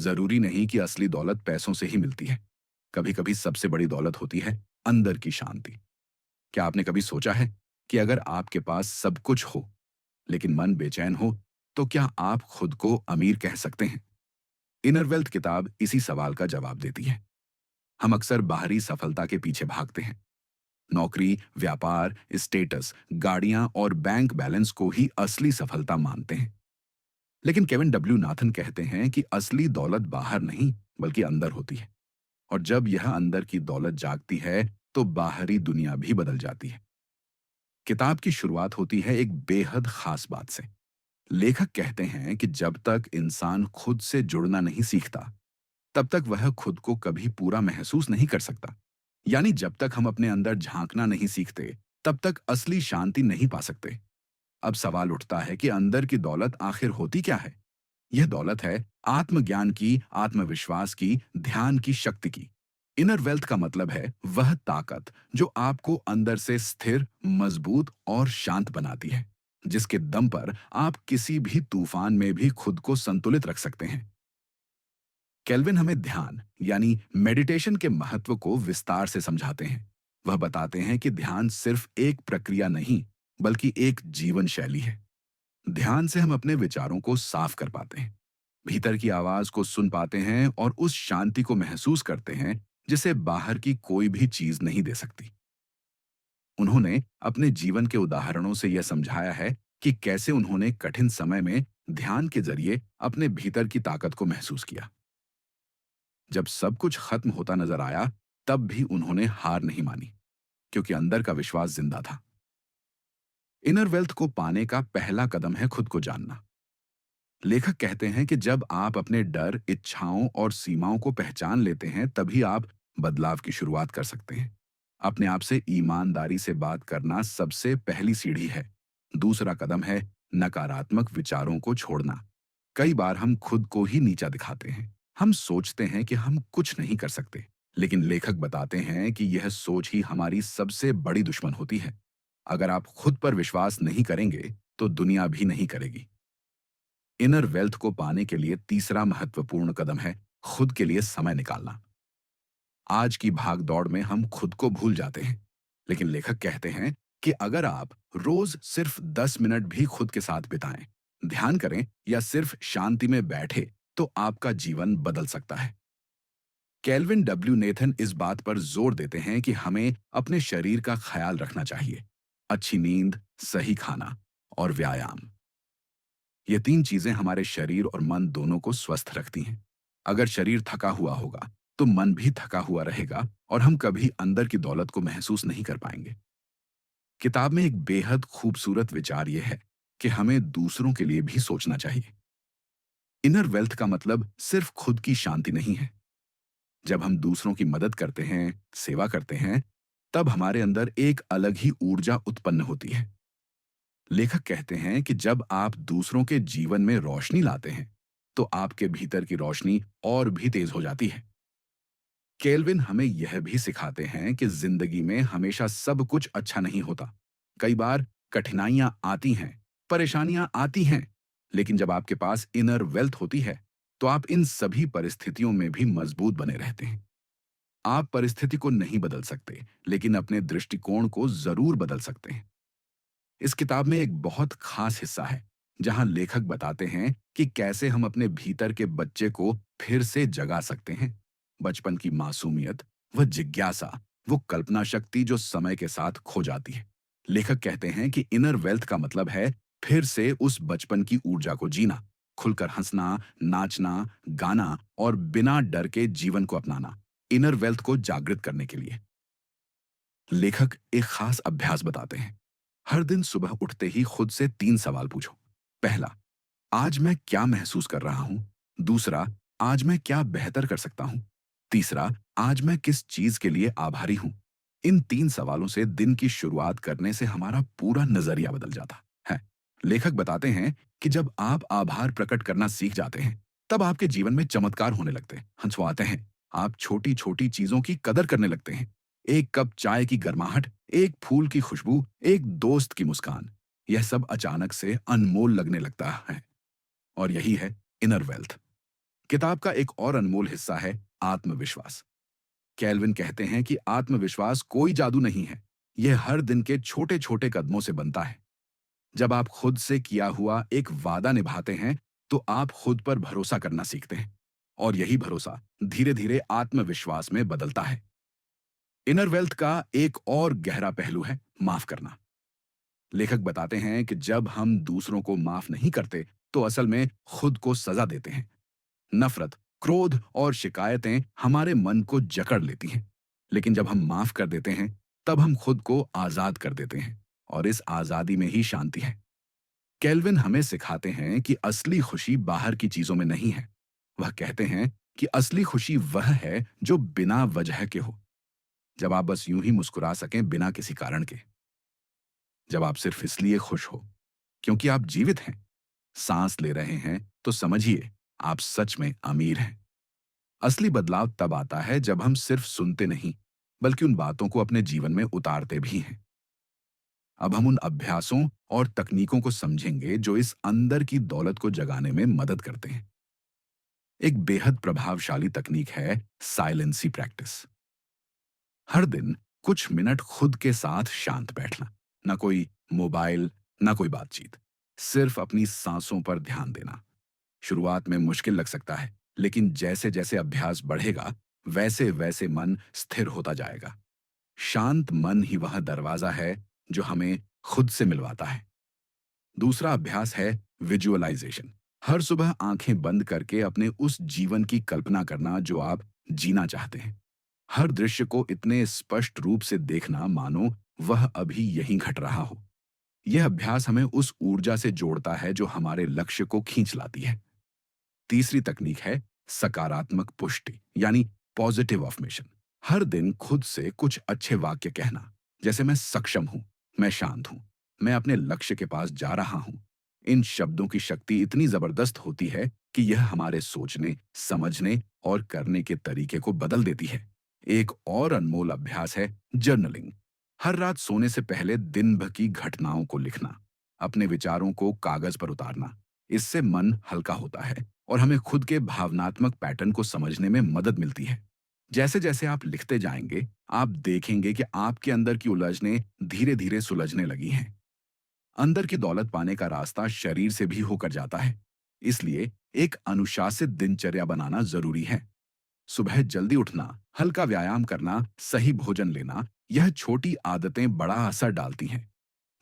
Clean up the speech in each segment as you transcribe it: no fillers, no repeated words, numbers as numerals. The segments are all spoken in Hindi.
जरूरी नहीं कि असली दौलत पैसों से ही मिलती है। कभी कभी सबसे बड़ी दौलत होती है अंदर की शांति। क्या आपने कभी सोचा है कि अगर आपके पास सब कुछ हो लेकिन मन बेचैन हो, तो क्या आप खुद को अमीर कह सकते हैं? इनर वेल्थ किताब इसी सवाल का जवाब देती है। हम अक्सर बाहरी सफलता के पीछे भागते हैं। नौकरी, व्यापार, स्टेटस, गाड़ियां और बैंक बैलेंस को ही असली सफलता मानते हैं। लेकिन केविन डब्ल्यू नाथन कहते हैं कि असली दौलत बाहर नहीं बल्कि अंदर होती है। और जब यह अंदर की दौलत जागती है तो बाहरी दुनिया भी बदल जाती है। किताब की शुरुआत होती है एक बेहद खास बात से। लेखक कहते हैं कि जब तक इंसान खुद से जुड़ना नहीं सीखता, तब तक वह खुद को कभी पूरा महसूस नहीं कर सकता। यानी जब तक हम अपने अंदर झांकना नहीं सीखते, तब तक असली शांति नहीं पा सकते। अब सवाल उठता है कि अंदर की दौलत आखिर होती क्या है? यह दौलत है आत्मज्ञान की, आत्मविश्वास की, ध्यान की शक्ति की। इनर वेल्थ का मतलब है वह ताकत जो आपको अंदर से स्थिर, मजबूत और शांत बनाती है, जिसके दम पर आप किसी भी तूफान में भी खुद को संतुलित रख सकते हैं। केल्विन हमें ध्यान यानी मेडिटेशन के महत्व को विस्तार से समझाते हैं। वह बताते हैं कि ध्यान सिर्फ एक प्रक्रिया नहीं, बल्कि एक जीवन शैली है। ध्यान से हम अपने विचारों को साफ कर पाते हैं, भीतर की आवाज को सुन पाते हैं और उस शांति को महसूस करते हैं जिसे बाहर की कोई भी चीज नहीं दे सकती। उन्होंने अपने जीवन के उदाहरणों से यह समझाया है कि कैसे उन्होंने कठिन समय में ध्यान के जरिए अपने भीतर की ताकत को महसूस किया। जब सब कुछ खत्म होता नजर आया, तब भी उन्होंने हार नहीं मानी, क्योंकि अंदर का विश्वास जिंदा था। इनर वेल्थ को पाने का पहला कदम है खुद को जानना। लेखक कहते हैं कि जब आप अपने डर, इच्छाओं और सीमाओं को पहचान लेते हैं, तभी आप बदलाव की शुरुआत कर सकते हैं। अपने आप से ईमानदारी से बात करना सबसे पहली सीढ़ी है। दूसरा कदम है नकारात्मक विचारों को छोड़ना। कई बार हम खुद को ही नीचा दिखाते हैं। हम सोचते हैं कि हम कुछ नहीं कर सकते, लेकिन लेखक बताते हैं कि यह सोच ही हमारी सबसे बड़ी दुश्मन होती है। अगर आप खुद पर विश्वास नहीं करेंगे, तो दुनिया भी नहीं करेगी। इनर वेल्थ को पाने के लिए तीसरा महत्वपूर्ण कदम है खुद के लिए समय निकालना। आज की भाग दौड़ में हम खुद को भूल जाते हैं, लेकिन लेखक कहते हैं कि अगर आप रोज सिर्फ 10 मिनट भी खुद के साथ बिताएं, ध्यान करें या सिर्फ शांति में बैठे, तो आपका जीवन बदल सकता है। केल्विन डब्ल्यू नेथन इस बात पर जोर देते हैं कि हमें अपने शरीर का ख्याल रखना चाहिए। अच्छी नींद, सही खाना और व्यायाम, ये तीन चीजें हमारे शरीर और मन दोनों को स्वस्थ रखती हैं। अगर शरीर थका हुआ होगा, तो मन भी थका हुआ रहेगा और हम कभी अंदर की दौलत को महसूस नहीं कर पाएंगे। किताब में एक बेहद खूबसूरत विचार यह है कि हमें दूसरों के लिए भी सोचना चाहिए। इनर वेल्थ का मतलब सिर्फ खुद की शांति नहीं है। जब हम दूसरों की मदद करते हैं, सेवा करते हैं, तब हमारे अंदर एक अलग ही ऊर्जा उत्पन्न होती है। लेखक कहते हैं कि जब आप दूसरों के जीवन में रोशनी लाते हैं, तो आपके भीतर की रोशनी और भी तेज हो जाती है। केल्विन हमें यह भी सिखाते हैं कि जिंदगी में हमेशा सब कुछ अच्छा नहीं होता। कई बार कठिनाइयां आती हैं, परेशानियां आती हैं, लेकिन जब आपके पास इनर वेल्थ होती है, तो आप इन सभी परिस्थितियों में भी मजबूत बने रहते हैं। आप परिस्थिति को नहीं बदल सकते, लेकिन अपने दृष्टिकोण को जरूर बदल सकते हैं। इस किताब में एक बहुत खास हिस्सा है जहां लेखक बताते हैं कि कैसे हम अपने भीतर के बच्चे को फिर से जगा सकते हैं। बचपन की मासूमियत, वह जिज्ञासा, वो कल्पना शक्ति जो समय के साथ खो जाती है। लेखक कहते हैं कि इनर वेल्थ का मतलब है फिर से उस बचपन की ऊर्जा को जीना, खुलकर हंसना, नाचना, गाना और बिना डर के जीवन को अपनाना। इनर वेल्थ को जागृत करने के लिए लेखक एक खास अभ्यास बताते हैं। हर दिन सुबह उठते ही खुद से 3 सवाल पूछो। पहला, आज मैं क्या महसूस कर रहा हूं? दूसरा, आज मैं क्या बेहतर कर सकता हूं? तीसरा, आज मैं किस चीज के लिए आभारी हूं? इन 3 सवालों से दिन की शुरुआत करने से हमारा पूरा नजरिया बदल जाता है। लेखक बताते हैं कि जब आप आभार प्रकट करना सीख जाते हैं, तब आपके जीवन में चमत्कार होने लगते हैं, हंसवाते हैं। आप छोटी छोटी चीजों की कदर करने लगते हैं। एक कप चाय की गर्माहट, एक फूल की खुशबू, एक दोस्त की मुस्कान, यह सब अचानक से अनमोल लगने लगता है। और यही है इनर वेल्थ। किताब का एक और अनमोल हिस्सा है आत्मविश्वास। कैल्विन कहते हैं कि आत्मविश्वास कोई जादू नहीं है, यह हर दिन के छोटे छोटे कदमों से बनता है। जब आप खुद से किया हुआ एक वादा निभाते हैं, तो आप खुद पर भरोसा करना सीखते हैं, और यही भरोसा धीरे धीरे आत्मविश्वास में बदलता है। इनर वेल्थ का एक और गहरा पहलू है माफ करना। लेखक बताते हैं कि जब हम दूसरों को माफ नहीं करते, तो असल में खुद को सजा देते हैं। नफरत, क्रोध और शिकायतें हमारे मन को जकड़ लेती हैं, लेकिन जब हम माफ कर देते हैं, तब हम खुद को आजाद कर देते हैं, और इस आजादी में ही शांति है। केल्विन हमें सिखाते हैं कि असली खुशी बाहर की चीजों में नहीं है। वह कहते हैं कि असली खुशी वह है जो बिना वजह के हो। जब आप बस यूं ही मुस्कुरा सकें बिना किसी कारण के। जब आप सिर्फ इसलिए खुश हो क्योंकि आप जीवित हैं, सांस ले रहे हैं, तो समझिए आप सच में अमीर हैं। असली बदलाव तब आता है जब हम सिर्फ सुनते नहीं, बल्कि उन बातों को अपने जीवन में उतारते भी हैं। अब हम उन अभ्यासों और तकनीकों को समझेंगे जो इस अंदर की दौलत को जगाने में मदद करते हैं। एक बेहद प्रभावशाली तकनीक है साइलेंसी प्रैक्टिस। हर दिन कुछ मिनट खुद के साथ शांत बैठना, ना कोई मोबाइल, ना कोई बातचीत, सिर्फ अपनी सांसों पर ध्यान देना। शुरुआत में मुश्किल लग सकता है, लेकिन जैसे जैसे अभ्यास बढ़ेगा, वैसे वैसे मन स्थिर होता जाएगा। शांत मन ही वह दरवाजा है जो हमें खुद से मिलवाता है। दूसरा अभ्यास है विजुअलाइजेशन। हर सुबह आंखें बंद करके अपने उस जीवन की कल्पना करना जो आप जीना चाहते हैं। हर दृश्य को इतने स्पष्ट रूप से देखना मानो वह अभी यहीं घट रहा हो। यह अभ्यास हमें उस ऊर्जा से जोड़ता है जो हमारे लक्ष्य को खींच लाती है। तीसरी तकनीक है सकारात्मक पुष्टि, यानी पॉजिटिव अफर्मेशन। हर दिन खुद से कुछ अच्छे वाक्य कहना, जैसे मैं सक्षम हूं, मैं शांत हूं, मैं अपने लक्ष्य के पास जा रहा हूं। इन शब्दों की शक्ति इतनी जबरदस्त होती है कि यह हमारे सोचने, समझने और करने के तरीके को बदल देती है। एक और अनमोल अभ्यास है जर्नलिंग। हर रात सोने से पहले दिन भर की घटनाओं को लिखना, अपने विचारों को कागज पर उतारना। इससे मन हल्का होता है और हमें खुद के भावनात्मक पैटर्न को समझने में मदद मिलती है। जैसे जैसे आप लिखते जाएंगे, आप देखेंगे कि आपके अंदर की उलझनें धीरे धीरे सुलझने लगी हैं। अंदर की दौलत पाने का रास्ता शरीर से भी होकर जाता है। इसलिए एक अनुशासित दिनचर्या बनाना जरूरी है। सुबह जल्दी उठना, हल्का व्यायाम करना, सही भोजन लेना, यह छोटी आदतें बड़ा असर डालती हैं।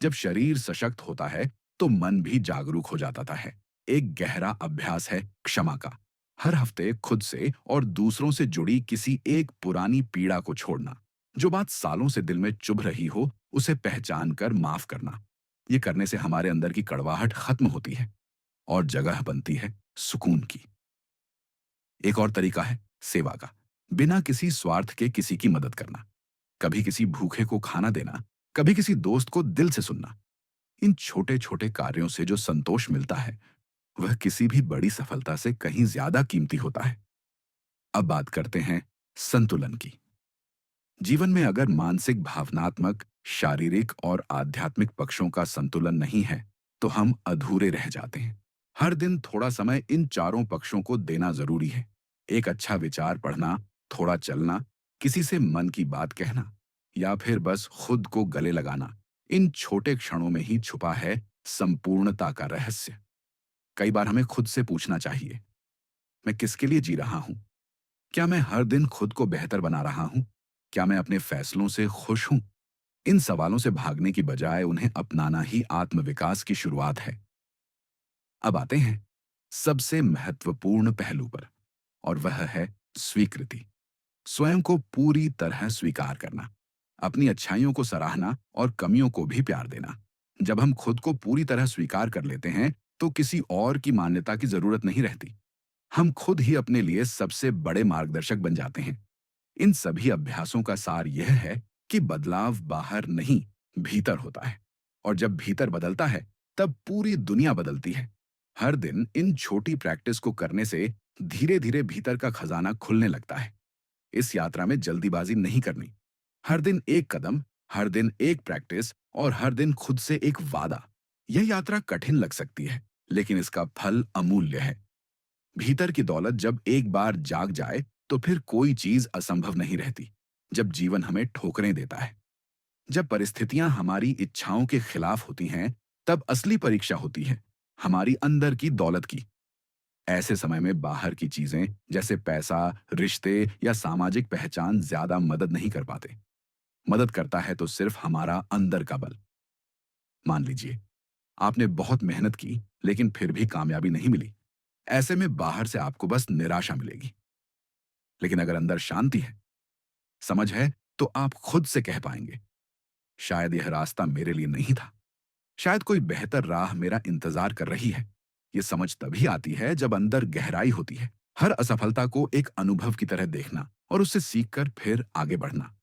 जब शरीर सशक्त होता है, तो मन भी जागरूक हो जाता है। एक गहरा अभ्यास है क्षमा का। हर हफ्ते खुद से और दूसरों से जुड़ी किसी एक पुरानी पीड़ा को छोड़ना। जो बात सालों से दिल में चुभ रही हो, उसे पहचान कर माफ करना। ये करने से हमारे अंदर की कड़वाहट खत्म होती है और जगह बनती है सुकून की। एक और तरीका है सेवा का। बिना किसी स्वार्थ के किसी की मदद करना। कभी किसी भूखे को खाना देना, कभी किसी दोस्त को दिल से सुनना। इन छोटे छोटे कार्यों से जो संतोष मिलता है, वह किसी भी बड़ी सफलता से कहीं ज्यादा कीमती होता है। अब बात करते हैं संतुलन की। जीवन में अगर मानसिक, भावनात्मक, शारीरिक और आध्यात्मिक पक्षों का संतुलन नहीं है, तो हम अधूरे रह जाते हैं। हर दिन थोड़ा समय इन चारों पक्षों को देना जरूरी है। एक अच्छा विचार पढ़ना, थोड़ा चलना, किसी से मन की बात कहना, या फिर बस खुद को गले लगाना। इन छोटे क्षणों में ही छुपा है संपूर्णता का रहस्य। कई बार हमें खुद से पूछना चाहिए, मैं किसके लिए जी रहा हूं? क्या मैं हर दिन खुद को बेहतर बना रहा हूं? क्या मैं अपने फैसलों से खुश हूं? इन सवालों से भागने की बजाय उन्हें अपनाना ही आत्मविकास की शुरुआत है। अब आते हैं सबसे महत्वपूर्ण पहलू पर, और वह है स्वीकृति। स्वयं को पूरी तरह स्वीकार करना, अपनी अच्छाइयों को सराहना और कमियों को भी प्यार देना। जब हम खुद को पूरी तरह स्वीकार कर लेते हैं, तो किसी और की मान्यता की जरूरत नहीं रहती। हम खुद ही अपने लिए सबसे बड़े मार्गदर्शक बन जाते हैं। इन सभी अभ्यासों का सार यह है कि बदलाव बाहर नहीं, भीतर होता है, और जब भीतर बदलता है, तब पूरी दुनिया बदलती है। हर दिन इन छोटी प्रैक्टिस को करने से धीरे धीरे भीतर का खजाना खुलने लगता है। इस यात्रा में जल्दीबाजी नहीं करनी। हर दिन एक कदम, हर दिन एक प्रैक्टिस, और हर दिन खुद से एक वादा। यह यात्रा कठिन लग सकती है, लेकिन इसका फल अमूल्य है। भीतर की दौलत जब एक बार जाग जाए तो फिर कोई चीज असंभव नहीं रहती। जब जीवन हमें ठोकरें देता है, जब परिस्थितियां हमारी इच्छाओं के खिलाफ होती हैं, तब असली परीक्षा होती है हमारी अंदर की दौलत की। ऐसे समय में बाहर की चीजें जैसे पैसा, रिश्ते या सामाजिक पहचान ज्यादा मदद नहीं कर पाते। मदद करता है तो सिर्फ हमारा अंदर का बल। मान लीजिए आपने बहुत मेहनत की लेकिन फिर भी कामयाबी नहीं मिली। ऐसे में बाहर से आपको बस निराशा मिलेगी। लेकिन अगर अंदर शांति है, समझ है, तो आप खुद से कह पाएंगे, शायद यह रास्ता मेरे लिए नहीं था, शायद कोई बेहतर राह मेरा इंतजार कर रही है। ये समझ तभी आती है जब अंदर गहराई होती है। हर असफलता को एक अनुभव की तरह देखना और उससे सीखकर फिर आगे बढ़ना।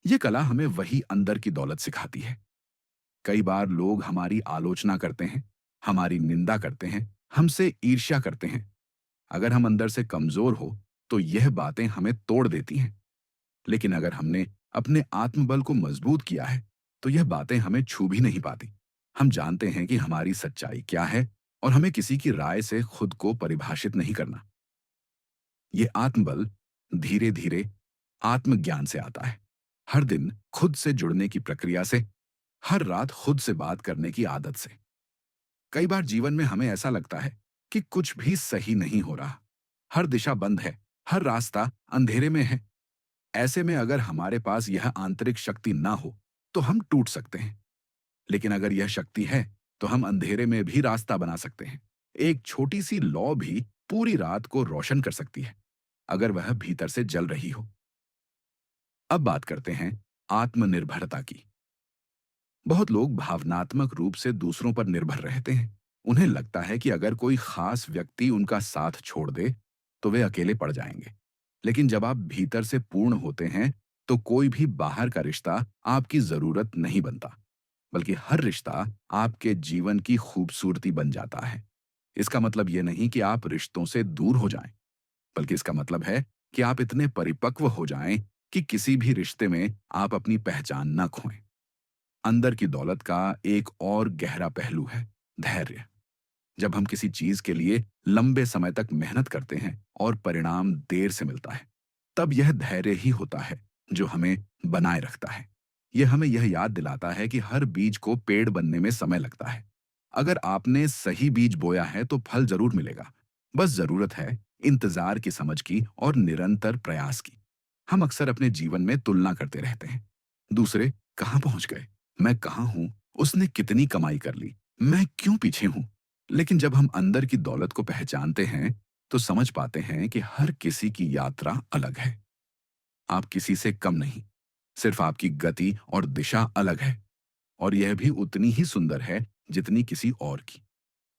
ये कला हमें वही अंदर की दौलत सिखाती है। कई बार लोग हमारी आलोचना करते हैं, हमारी निंदा करते हैं, हमसे ईर्ष्या करते हैं। अगर हम अंदर से कमजोर हो तो यह बातें हमें तोड़ देती हैं। लेकिन अगर हमने अपने आत्मबल को मजबूत किया है तो यह बातें हमें छू भी नहीं पाती। हम जानते हैं कि हमारी सच्चाई क्या है और हमें किसी की राय से खुद को परिभाषित नहीं करना। ये आत्मबल धीरे धीरे आत्मज्ञान से आता है। हर दिन खुद से जुड़ने की प्रक्रिया से, हर रात खुद से बात करने की आदत से। कई बार जीवन में हमें ऐसा लगता है कि कुछ भी सही नहीं हो रहा, हर दिशा बंद है, हर रास्ता अंधेरे में है। ऐसे में अगर हमारे पास यह आंतरिक शक्ति ना हो तो हम टूट सकते हैं। लेकिन अगर यह शक्ति है तो हम अंधेरे में भी रास्ता बना सकते हैं। एक छोटी सी लौ भी पूरी रात को रोशन कर सकती है अगर वह भीतर से जल रही हो। अब बात करते हैं आत्मनिर्भरता की। बहुत लोग भावनात्मक रूप से दूसरों पर निर्भर रहते हैं। उन्हें लगता है कि अगर कोई खास व्यक्ति उनका साथ छोड़ दे तो वे अकेले पड़ जाएंगे। लेकिन जब आप भीतर से पूर्ण होते हैं तो कोई भी बाहर का रिश्ता आपकी जरूरत नहीं बनता, बल्कि हर रिश्ता आपके जीवन की खूबसूरती बन जाता है। इसका मतलब यह नहीं कि आप रिश्तों से दूर हो जाएं, बल्कि इसका मतलब है कि आप इतने परिपक्व हो जाएं कि किसी भी रिश्ते में आप अपनी पहचान न खोएं। अंदर की दौलत का एक और गहरा पहलू है धैर्य। जब हम किसी चीज के लिए लंबे समय तक मेहनत करते हैं और परिणाम देर से मिलता है, तब यह धैर्य ही होता है जो हमें बनाए रखता है। यह हमें यह याद दिलाता है कि हर बीज को पेड़ बनने में समय लगता है। अगर आपने सही बीज बोया है तो फल जरूर मिलेगा। बस जरूरत है इंतजार की, समझ की और निरंतर प्रयास की। हम अक्सर अपने जीवन में तुलना करते रहते हैं। दूसरे कहां पहुंच गए, मैं कहां हूं, उसने कितनी कमाई कर ली, मैं क्यों पीछे हूं। लेकिन जब हम अंदर की दौलत को पहचानते हैं तो समझ पाते हैं कि हर किसी की यात्रा अलग है। आप किसी से कम नहीं, सिर्फ आपकी गति और दिशा अलग है। और यह भी उतनी ही सुंदर है जितनी किसी और की।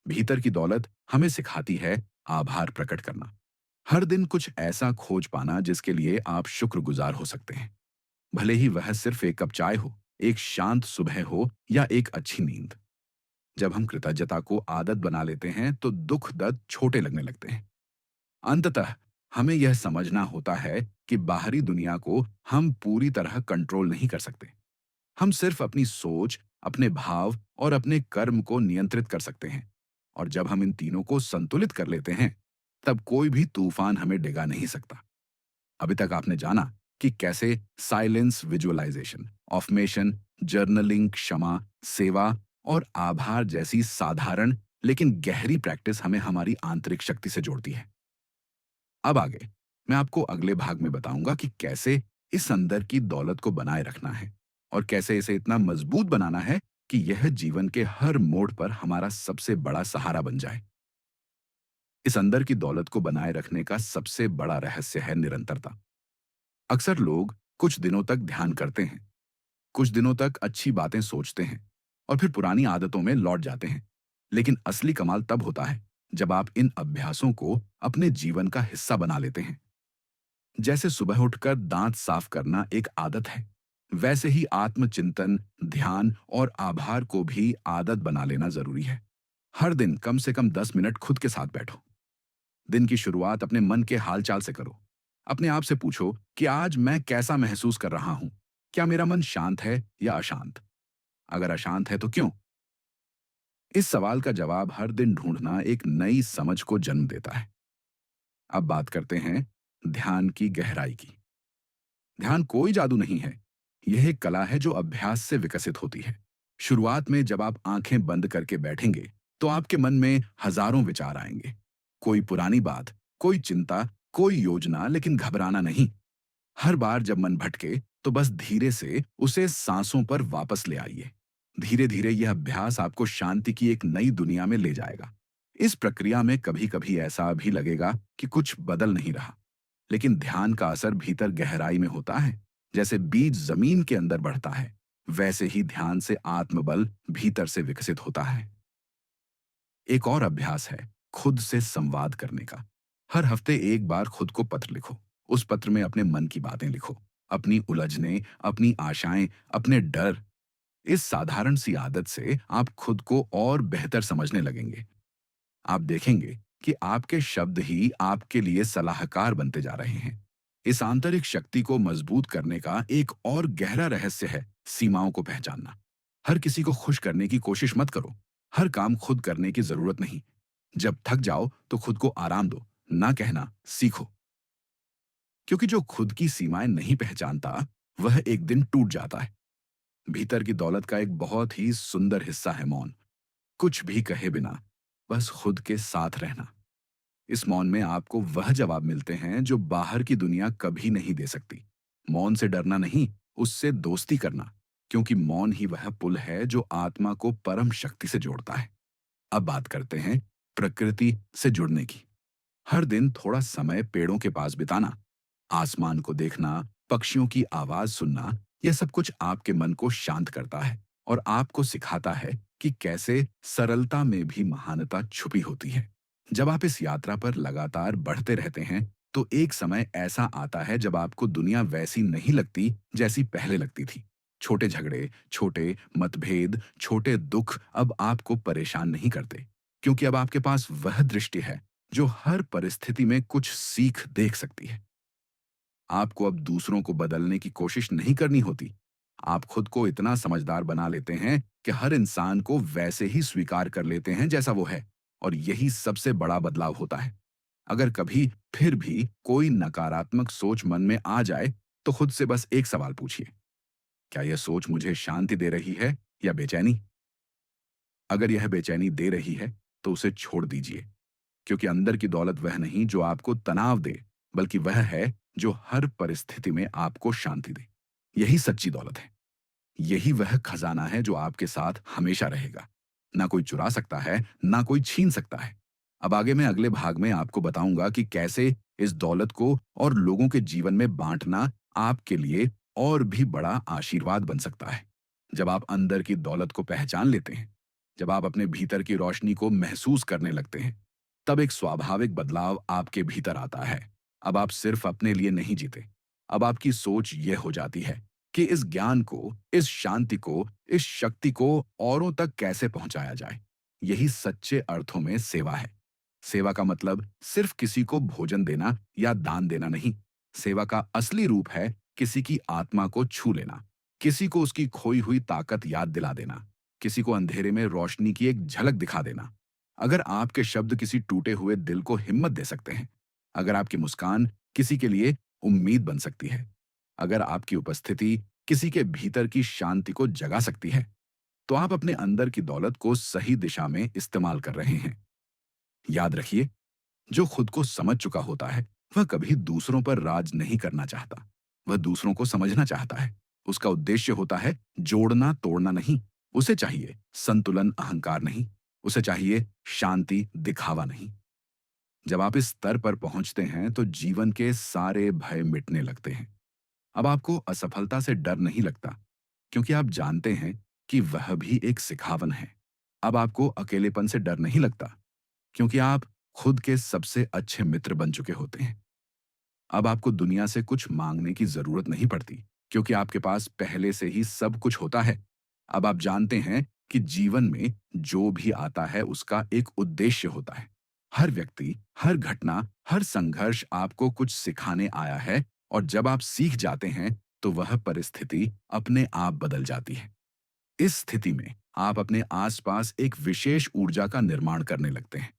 भीतर की दौलत हमें सिखाती है आभार प्रकट करना। हर दिन कुछ ऐसा खोज पाना जिसके लिए आप शुक्रगुजार हो सकते हैं। भले ही वह सिर्फ एक कप चाय हो, एक शांत सुबह हो या एक अच्छी नींद। जब हम कृतज्ञता को आदत बना लेते हैं तो दुख दर्द छोटे लगने लगते हैं। अंततः हमें यह समझना होता है कि बाहरी दुनिया को हम पूरी तरह कंट्रोल नहीं कर सकते। हम सिर्फ अपनी सोच, अपने भाव और अपने कर्म को नियंत्रित कर सकते हैं। और जब हम इन तीनों को संतुलित कर लेते हैं, तब कोई भी तूफान हमें डिगा नहीं सकता। अभी तक आपने जाना कि कैसे साइलेंस, विजुअलाइजेशन, ऑफमेशन, जर्नलिंग, क्षमा, सेवा और आभार जैसी साधारण लेकिन गहरी प्रैक्टिस हमें हमारी आंतरिक शक्ति से जोड़ती है। अब आगे मैं आपको अगले भाग में बताऊंगा कि कैसे इस अंदर की दौलत को बनाए रखना है और कैसे इसे इतना मजबूत बनाना है कि यह जीवन के हर मोड़ पर हमारा सबसे बड़ा सहारा बन जाए। इस अंदर की दौलत को बनाए रखने का सबसे बड़ा रहस्य है निरंतरता। अक्सर लोग कुछ दिनों तक ध्यान करते हैं, कुछ दिनों तक अच्छी बातें सोचते हैं और फिर पुरानी आदतों में लौट जाते हैं। लेकिन असली कमाल तब होता है जब आप इन अभ्यासों को अपने जीवन का हिस्सा बना लेते हैं। जैसे सुबह उठकर दांत साफ करना एक आदत है, वैसे ही आत्मचिंतन, ध्यान और आभार को भी आदत बना लेना जरूरी है। हर दिन कम से कम 10 मिनट खुद के साथ बैठो। दिन की शुरुआत अपने मन के हालचाल से करो। अपने आप से पूछो कि आज मैं कैसा महसूस कर रहा हूं। क्या मेरा मन शांत है या अशांत? अगर अशांत है तो क्यों? इस सवाल का जवाब हर दिन ढूंढना एक नई समझ को जन्म देता है। अब बात करते हैं ध्यान की गहराई की। ध्यान कोई जादू नहीं है। यह एक कला है जो अभ्यास से विकसित होती है। शुरुआत में जब आप आंखें बंद करके बैठेंगे, तो आपके मन में हजारों विचार आएंगे। कोई पुरानी बात, कोई चिंता, कोई योजना, लेकिन घबराना नहीं। हर बार जब मन भटके, तो बस धीरे से उसे सांसों पर वापस ले आइए। धीरे धीरे यह अभ्यास आपको शांति की एक नई दुनिया में ले जाएगा। इस प्रक्रिया में कभी कभी ऐसा भी लगेगा कि कुछ बदल नहीं रहा, लेकिन ध्यान का असर भीतर गहराई में होता है। जैसे बीज जमीन के अंदर बढ़ता है, वैसे ही ध्यान से आत्मबल भीतर से विकसित होता है। एक और अभ्यास है खुद से संवाद करने का। हर हफ्ते एक बार खुद को पत्र लिखो। उस पत्र में अपने मन की बातें लिखो, अपनी उलझने, अपनी आशाएं, अपने डर। इस साधारण सी आदत से आप खुद को और बेहतर समझने लगेंगे। आप देखेंगे कि आपके शब्द ही आपके लिए सलाहकार बनते जा रहे हैं। इस आंतरिक शक्ति को मजबूत करने का एक और गहरा रहस्य है सीमाओं को पहचानना। हर किसी को खुश करने की कोशिश मत करो। हर काम खुद करने की जरूरत नहीं। जब थक जाओ तो खुद को आराम दो, ना कहना सीखो। क्योंकि जो खुद की सीमाएं नहीं पहचानता, वह एक दिन टूट जाता है। भीतर की दौलत का एक बहुत ही सुंदर हिस्सा है मौन। कुछ भी कहे बिना बस खुद के साथ रहना। इस मौन में आपको वह जवाब मिलते हैं जो बाहर की दुनिया कभी नहीं दे सकती। मौन से डरना नहीं, उससे दोस्ती करना। क्योंकि मौन ही वह पुल है जो आत्मा को परम शक्ति से जोड़ता है। अब बात करते हैं प्रकृति से जुड़ने की। हर दिन थोड़ा समय पेड़ों के पास बिताना, आसमान को देखना, पक्षियों की आवाज सुनना, यह सब कुछ आपके मन को शांत करता है और आपको सिखाता है कि कैसे सरलता में भी महानता छुपी होती है। जब आप इस यात्रा पर लगातार बढ़ते रहते हैं, तो एक समय ऐसा आता है जब आपको दुनिया वैसी नहीं लगती जैसी पहले लगती थी। छोटे झगड़े, छोटे मतभेद, छोटे दुख अब आपको परेशान नहीं करते, क्योंकि अब आपके पास वह दृष्टि है जो हर परिस्थिति में कुछ सीख देख सकती है। आपको अब दूसरों को बदलने की कोशिश नहीं करनी होती। आप खुद को इतना समझदार बना लेते हैं कि हर इंसान को वैसे ही स्वीकार कर लेते हैं जैसा वो है। और यही सबसे बड़ा बदलाव होता है। अगर कभी फिर भी कोई नकारात्मक सोच मन में आ जाए, तो खुद से बस एक सवाल पूछिए, क्या यह सोच मुझे शांति दे रही है या बेचैनी? अगर यह बेचैनी दे रही है, तो उसे छोड़ दीजिए। क्योंकि अंदर की दौलत वह नहीं जो आपको तनाव दे, बल्कि वह है जो हर परिस्थिति में आपको शांति दे। यही सच्ची दौलत है। यही वह खजाना है जो आपके साथ हमेशा रहेगा। ना कोई चुरा सकता है, ना कोई छीन सकता है। अब आगे मैं अगले भाग में आपको बताऊंगा कि कैसे इस दौलत को और लोगों के जीवन में बांटना आपके लिए और भी बड़ा आशीर्वाद बन सकता है। जब आप अंदर की दौलत को पहचान लेते हैं, जब आप अपने भीतर की रोशनी को महसूस करने लगते हैं, तब एक स्वाभाविक बदलाव आपके भीतर आता है। अब आप सिर्फ अपने लिए नहीं जीते। अब आपकी सोच यह हो जाती है कि इस ज्ञान को, इस शांति को, इस शक्ति को औरों तक कैसे पहुंचाया जाए। यही सच्चे अर्थों में सेवा है। सेवा का मतलब सिर्फ किसी को भोजन देना या दान देना नहीं। सेवा का असली रूप है किसी की आत्मा को छू लेना, किसी को उसकी खोई हुई ताकत याद दिला देना, किसी को अंधेरे में रोशनी की एक झलक दिखा देना। अगर आपके शब्द किसी टूटे हुए दिल को हिम्मत दे सकते हैं, अगर आपकी मुस्कान किसी के लिए उम्मीद बन सकती है, अगर आपकी उपस्थिति किसी के भीतर की शांति को जगा सकती है, तो आप अपने अंदर की दौलत को सही दिशा में इस्तेमाल कर रहे हैं। याद रखिए, जो खुद को समझ चुका होता है, वह कभी दूसरों पर राज नहीं करना चाहता। वह दूसरों को समझना चाहता है। उसका उद्देश्य होता है जोड़ना, तोड़ना नहीं। उसे चाहिए संतुलन, अहंकार नहीं। उसे चाहिए शांति, दिखावा नहीं। जब आप इस स्तर पर पहुंचते हैं, तो जीवन के सारे भय मिटने लगते हैं। अब आपको असफलता से डर नहीं लगता, क्योंकि आप जानते हैं कि वह भी एक सिखावन है। अब आपको अकेलेपन से डर नहीं लगता, क्योंकि आप खुद के सबसे अच्छे मित्र बन चुके होते हैं। अब आपको दुनिया से कुछ मांगने की जरूरत नहीं पड़ती, क्योंकि आपके पास पहले से ही सब कुछ होता है। अब आप जानते हैं कि जीवन में जो भी आता है उसका एक उद्देश्य होता है। हर व्यक्ति, हर घटना, हर संघर्ष आपको कुछ सिखाने आया है, और जब आप सीख जाते हैं, तो वह परिस्थिति अपने आप बदल जाती है। इस स्थिति में आप अपने आसपास एक विशेष ऊर्जा का निर्माण करने लगते हैं।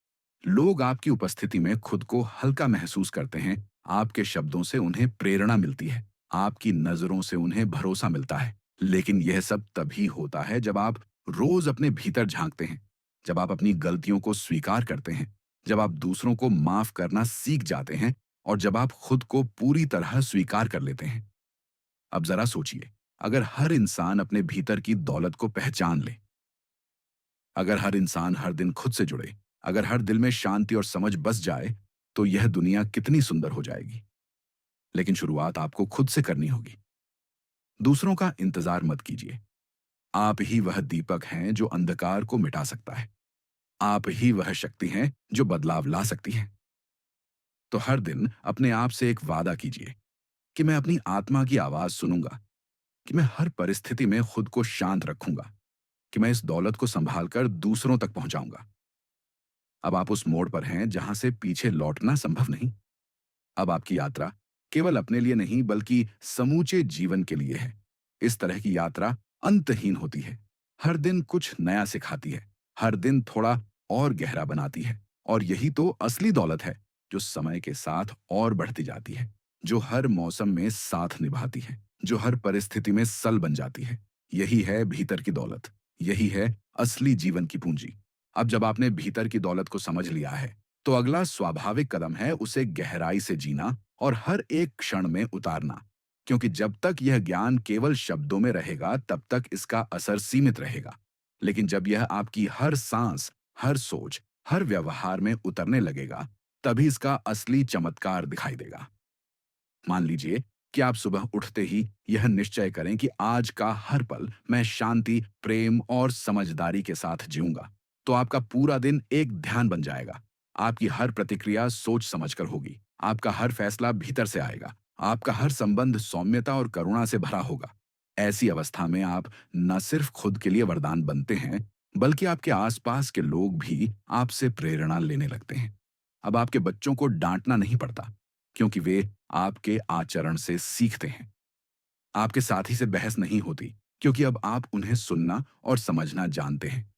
लोग आपकी उपस्थिति में खुद को हल्का महसूस करते हैं। आपके शब्दों से उन्हें प्रेरणा मिलती है। आपकी नजरों से उन्हें भरोसा मिलता है। लेकिन यह सब तभी होता है जब आप रोज अपने भीतर झांकते हैं, जब आप अपनी गलतियों को स्वीकार करते हैं, जब आप दूसरों को माफ करना सीख जाते हैं और जब आप खुद को पूरी तरह स्वीकार कर लेते हैं। अब जरा सोचिए, अगर हर इंसान अपने भीतर की दौलत को पहचान ले, अगर हर इंसान हर दिन खुद से जुड़े, अगर हर दिल में शांति और समझ बस जाए, तो यह दुनिया कितनी सुंदर हो जाएगी। लेकिन शुरुआत आपको खुद से करनी होगी। दूसरों का इंतजार मत कीजिए। आप ही वह दीपक हैं जो अंधकार को मिटा सकता है। आप ही वह शक्ति हैं जो बदलाव ला सकती है। तो हर दिन अपने आप से एक वादा कीजिए कि मैं अपनी आत्मा की आवाज सुनूंगा, कि मैं हर परिस्थिति में खुद को शांत रखूंगा, कि मैं इस दौलत को संभालकर दूसरों तक पहुंचाऊंगा। अब आप उस मोड़ पर हैं जहां से पीछे लौटना संभव नहीं। अब आपकी यात्रा केवल अपने लिए नहीं बल्कि समूचे जीवन के लिए है। इस तरह की यात्रा अंतहीन होती है। हर दिन कुछ नया सिखाती है। हर दिन थोड़ा और गहरा बनाती है। और यही तो असली दौलत है, जो समय के साथ और बढ़ती जाती है, जो हर मौसम में साथ निभाती है, जो हर परिस्थिति में सल बन जाती है। यही है भीतर की दौलत। यही है असली जीवन की पूंजी। अब जब आपने भीतर की दौलत को समझ लिया है, तो अगला स्वाभाविक कदम है उसे गहराई से जीना और हर एक क्षण में उतारना। क्योंकि जब तक यह ज्ञान केवल शब्दों में रहेगा, तब तक इसका असर सीमित रहेगा। लेकिन जब यह आपकी हर सांस, हर सोच, हर व्यवहार में उतरने लगेगा, तभी इसका असली चमत्कार दिखाई देगा। मान लीजिए कि आप सुबह उठते ही यह निश्चय करें कि आज का हर पल मैं शांति, प्रेम और समझदारी के साथ जीऊंगा। तो आपका पूरा दिन एक ध्यान बन जाएगा। आपकी हर प्रतिक्रिया सोच समझकर होगी। आपका हर फैसला भीतर से आएगा। आपका हर संबंध सौम्यता और करुणा से भरा होगा। ऐसी अवस्था में आप न सिर्फ खुद के लिए वरदान बनते हैं, बल्कि आपके आसपास के लोग भी आपसे प्रेरणा लेने लगते हैं। अब आपके बच्चों को डांटना नहीं पड़ता, क्योंकि वे आपके आचरण से सीखते हैं। आपके साथी से बहस नहीं होती, क्योंकि अब आप उन्हें सुनना और समझना जानते हैं।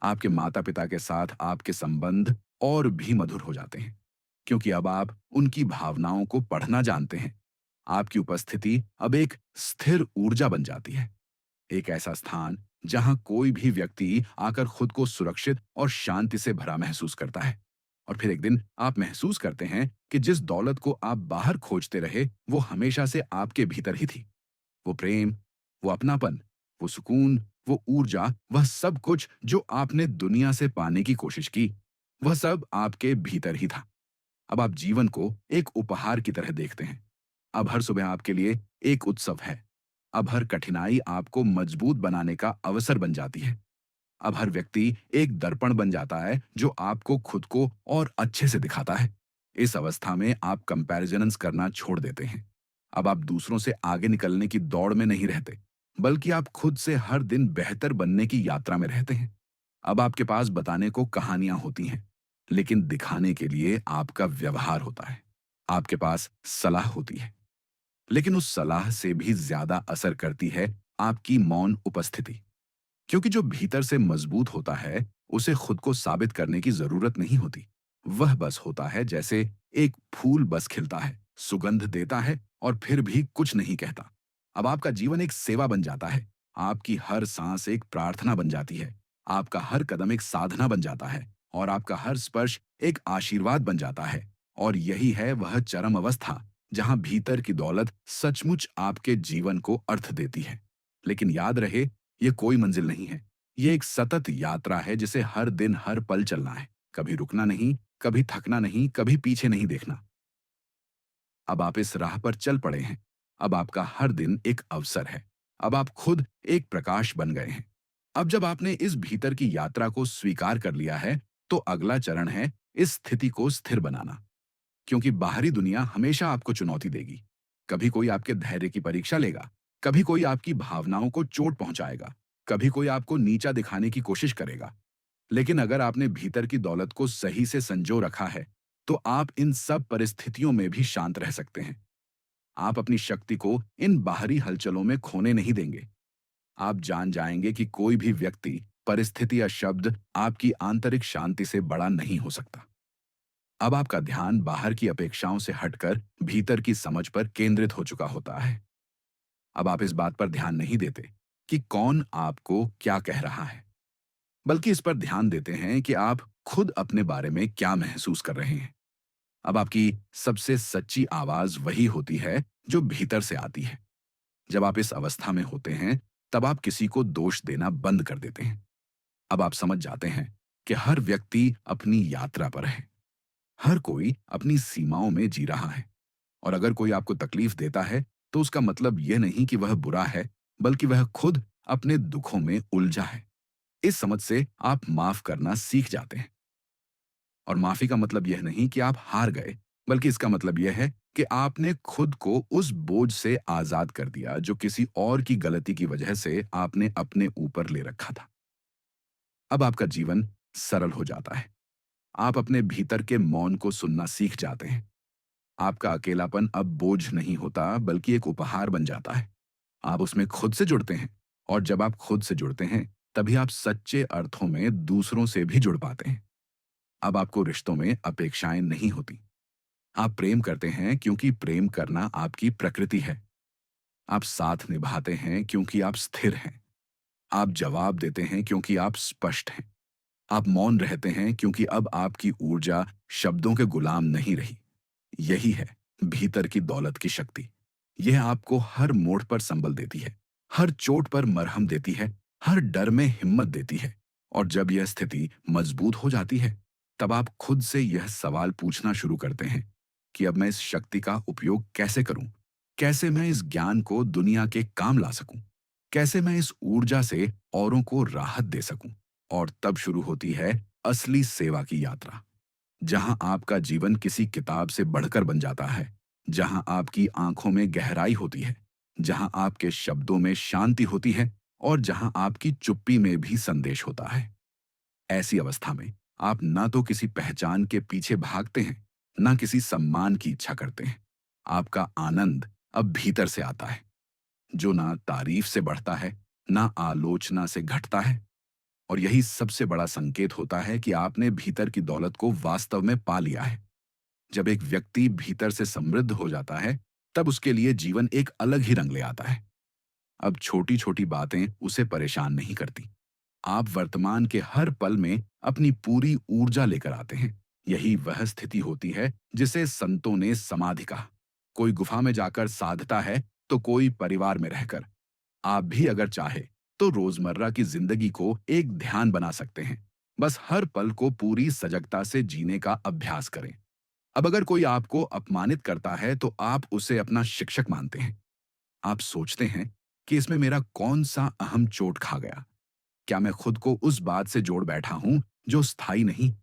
आपके माता-पिता के साथ आपके संबंध और भी मधुर हो जाते हैं, क्योंकि अब आप उनकी भावनाओं को पढ़ना जानते हैं। आपकी उपस्थिति अब एक स्थिर ऊर्जा बन जाती है, एक ऐसा स्थान जहां कोई भी व्यक्ति आकर खुद को सुरक्षित और शांति से भरा महसूस करता है। और फिर एक दिन आप महसूस करते हैं कि जिस दौलत को आप बाहर खोजते रहे, वो हमेशा से आपके भीतर ही थी। वो प्रेम, वो अपनापन, वो सुकून, वो ऊर्जा, वह सब कुछ जो आपने दुनिया से पाने की कोशिश की, वह सब आपके भीतर ही था। अब आप जीवन को एक उपहार की तरह देखते हैं। अब हर सुबह आपके लिए एक उत्सव है। अब हर कठिनाई आपको मजबूत बनाने का अवसर बन जाती है। अब हर व्यक्ति एक दर्पण बन जाता है जो आपको खुद को और अच्छे से दिखाता है। इस अवस्था में आप कंपैरिजन्स करना छोड़ देते हैं। अब आप दूसरों से आगे निकलने की दौड़ में नहीं रहते, बल्कि आप खुद से हर दिन बेहतर बनने की यात्रा में रहते हैं। अब आपके पास बताने को कहानियां होती हैं, लेकिन दिखाने के लिए आपका व्यवहार होता है। आपके पास सलाह होती है, लेकिन उस सलाह से भी ज्यादा असर करती है आपकी मौन उपस्थिति। क्योंकि जो भीतर से मजबूत होता है, उसे खुद को साबित करने की जरूरत नहीं होती। वह बस होता है जैसे एक फूल बस खिलता है, सुगंध देता है और फिर भी कुछ नहीं कहता। अब आपका जीवन एक सेवा बन जाता है। आपकी हर सांस एक प्रार्थना बन जाती है। आपका हर कदम एक साधना बन जाता है और आपका हर स्पर्श एक आशीर्वाद बन जाता है। और यही है वह चरम अवस्था जहां भीतर की दौलत सचमुच आपके जीवन को अर्थ देती है। लेकिन याद रहे, ये कोई मंजिल नहीं है। ये एक सतत यात्रा है जिसे हर दिन हर पल चलना है। कभी रुकना नहीं, कभी थकना नहीं, कभी पीछे नहीं देखना। अब आप इस राह पर चल पड़े हैं। अब आपका हर दिन एक अवसर है। अब आप खुद एक प्रकाश बन गए हैं। अब जब आपने इस भीतर की यात्रा को स्वीकार कर लिया है, तो अगला चरण है इस स्थिति को स्थिर बनाना। क्योंकि बाहरी दुनिया हमेशा आपको चुनौती देगी। कभी कोई आपके धैर्य की परीक्षा लेगा, कभी कोई आपकी भावनाओं को चोट पहुंचाएगा, कभी कोई आपको नीचा दिखाने की कोशिश करेगा। लेकिन अगर आपने भीतर की दौलत को सही से संजो रखा है, तो आप इन सब परिस्थितियों में भी शांत रह सकते हैं। आप अपनी शक्ति को इन बाहरी हलचलों में खोने नहीं देंगे। आप जान जाएंगे कि कोई भी व्यक्ति परिस्थिति या शब्द आपकी आंतरिक शांति से बड़ा नहीं हो सकता। अब आपका ध्यान बाहर की अपेक्षाओं से हटकर भीतर की समझ पर केंद्रित हो चुका होता है। अब आप इस बात पर ध्यान नहीं देते कि कौन आपको क्या कह रहा है, बल्कि इस पर ध्यान देते हैं कि आप खुद अपने बारे में क्या महसूस कर रहे हैं। अब आपकी सबसे सच्ची आवाज वही होती है जो भीतर से आती है। जब आप इस अवस्था में होते हैं, तब आप किसी को दोष देना बंद कर देते हैं। अब आप समझ जाते हैं कि हर व्यक्ति अपनी यात्रा पर है। हर कोई अपनी सीमाओं में जी रहा है। और अगर कोई आपको तकलीफ देता है, तो उसका मतलब यह नहीं कि वह बुरा है, बल्कि वह खुद अपने दुखों में उलझा है। इस समझ से आप माफ करना सीख जाते हैं। और माफी का मतलब यह नहीं कि आप हार गए, बल्कि इसका मतलब यह है कि आपने खुद को उस बोझ से आजाद कर दिया जो किसी और की गलती की वजह से आपने अपने ऊपर ले रखा था। अब आपका जीवन सरल हो जाता है। आप अपने भीतर के मौन को सुनना सीख जाते हैं। आपका अकेलापन अब बोझ नहीं होता, बल्कि एक उपहार बन जाता है। आप उसमें खुद से जुड़ते हैं। और जब आप खुद से जुड़ते हैं, तभी आप सच्चे अर्थों में दूसरों से भी जुड़ पाते हैं। अब आपको रिश्तों में अपेक्षाएं नहीं होती। आप प्रेम करते हैं क्योंकि प्रेम करना आपकी प्रकृति है। आप साथ निभाते हैं क्योंकि आप स्थिर हैं। आप जवाब देते हैं क्योंकि आप स्पष्ट हैं। आप मौन रहते हैं क्योंकि अब आपकी ऊर्जा शब्दों के गुलाम नहीं रही। यही है भीतर की दौलत की शक्ति। यह आपको हर मोड़ पर संबल देती है, हर चोट पर मरहम देती है, हर डर में हिम्मत देती है। और जब यह स्थिति मजबूत हो जाती है, तब आप खुद से यह सवाल पूछना शुरू करते हैं कि अब मैं इस शक्ति का उपयोग कैसे करूं? कैसे मैं इस ज्ञान को दुनिया के काम ला सकूं? कैसे मैं इस ऊर्जा से औरों को राहत दे सकूं? और तब शुरू होती है असली सेवा की यात्रा, जहां आपका जीवन किसी किताब से बढ़कर बन जाता है, जहां आपकी आंखों में गहराई होती है, जहां आपके शब्दों में शांति होती है, और जहां आपकी चुप्पी में भी संदेश होता है। ऐसी अवस्था में आप ना तो किसी पहचान के पीछे भागते हैं, ना किसी सम्मान की इच्छा करते हैं। आपका आनंद अब भीतर से आता है, जो ना तारीफ से बढ़ता है, ना आलोचना से घटता है। और यही सबसे बड़ा संकेत होता है कि आपने भीतर की दौलत को वास्तव में पा लिया है। जब एक व्यक्ति भीतर से समृद्ध हो जाता है, तब उसके लिए जीवन एक अलग ही रंग ले आता है। अब छोटी छोटी बातें उसे परेशान नहीं करती। आप वर्तमान के हर पल में अपनी पूरी ऊर्जा लेकर आते हैं। यही वह स्थिति होती है जिसे संतों ने समाधि कहा। कोई गुफा में जाकर साधता है, तो कोई परिवार में रहकर। आप भी अगर चाहे तो रोजमर्रा की जिंदगी को एक ध्यान बना सकते हैं। बस हर पल को पूरी सजगता से जीने का अभ्यास करें। अब अगर कोई आपको अपमानित करता है, तो आप उसे अपना शिक्षक मानते हैं। आप सोचते हैं कि इसमें मेरा कौन सा अहम चोट खा गया? क्या मैं खुद को उस बात से जोड़ बैठा हूं जो स्थायी नहीं?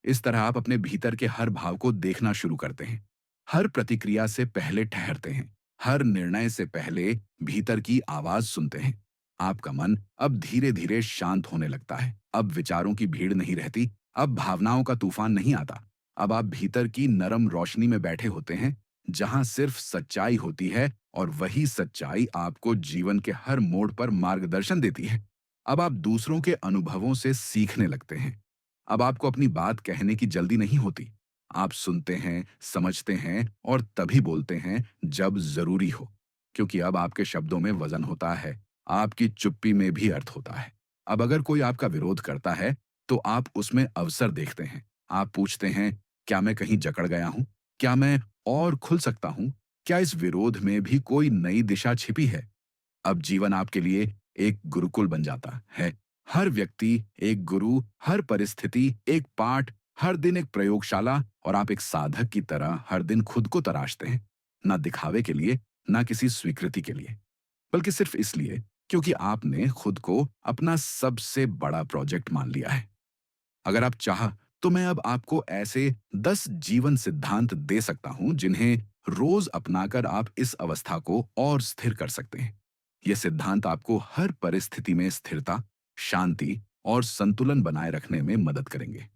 इस तरह आप अपने भीतर के हर भाव को देखना शुरू करते हैं। हर प्रतिक्रिया से पहले ठहरते हैं। हर निर्णय से पहले भीतर की आवाज सुनते हैं। आपका मन अब धीरे धीरे शांत होने लगता है। अब विचारों की भीड़ नहीं रहती। अब भावनाओं का तूफान नहीं आता। अब आप भीतर की नरम रोशनी में बैठे होते हैं, जहां सिर्फ सच्चाई होती है, और वही सच्चाई आपको जीवन के हर मोड़ पर मार्गदर्शन देती है। अब आप दूसरों के अनुभवों से सीखने लगते हैं। अब आपको अपनी बात कहने की जल्दी नहीं होती। आप सुनते हैं, समझते हैं, और तभी बोलते हैं जब जरूरी हो। क्योंकि अब आपके शब्दों में वजन होता है, आपकी चुप्पी में भी अर्थ होता है। अब अगर कोई आपका विरोध करता है, तो आप उसमें अवसर देखते हैं। आप पूछते हैं, क्या मैं कहीं जकड़ गया हूं? क्या मैं और खुल सकता हूं? क्या इस विरोध में भी कोई नई दिशा छिपी है? अब जीवन आपके लिए एक गुरुकुल बन जाता है। हर व्यक्ति एक गुरु, हर परिस्थिति एक पाठ, हर दिन एक प्रयोगशाला, और आप एक साधक की तरह हर दिन खुद को तराशते हैं। ना दिखावे के लिए, ना किसी स्वीकृति के लिए, बल्कि सिर्फ इसलिए क्योंकि आपने खुद को अपना सबसे बड़ा प्रोजेक्ट मान लिया है। अगर आप चाह, तो मैं अब आपको ऐसे 10 जीवन सिद्धांत दे सकता हूं जिन्हें रोज अपनाकर आप इस अवस्था को और स्थिर कर सकते हैं। ये सिद्धांत आपको हर परिस्थिति में स्थिरता, शांति और संतुलन बनाए रखने में मदद करेंगे।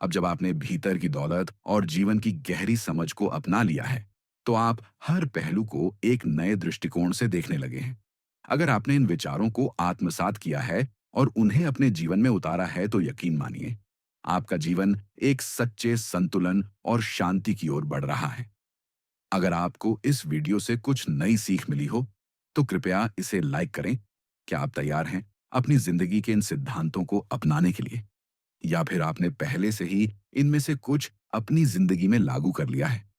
अब जब आपने भीतर की दौलत और जीवन की गहरी समझ को अपना लिया है, तो आप हर पहलू को एक नए दृष्टिकोण से देखने लगे हैं। अगर आपने इन विचारों को आत्मसात किया है, और उन्हें अपने जीवन में उतारा है तो यकीन मानिए, आपका जीवन एक सच्चे संतुलन और शांति की ओर बढ़ रहा है। अगर आपको इस वीडियो से कुछ नई सीख मिली हो, तो कृपया इसे लाइक करें। क्या आप तैयार हैं अपनी जिंदगी के इन सिद्धांतों को अपनाने के लिए? या फिर आपने पहले से ही इनमें से कुछ अपनी जिंदगी में लागू कर लिया है?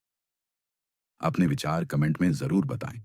अपने विचार कमेंट में जरूर बताएं।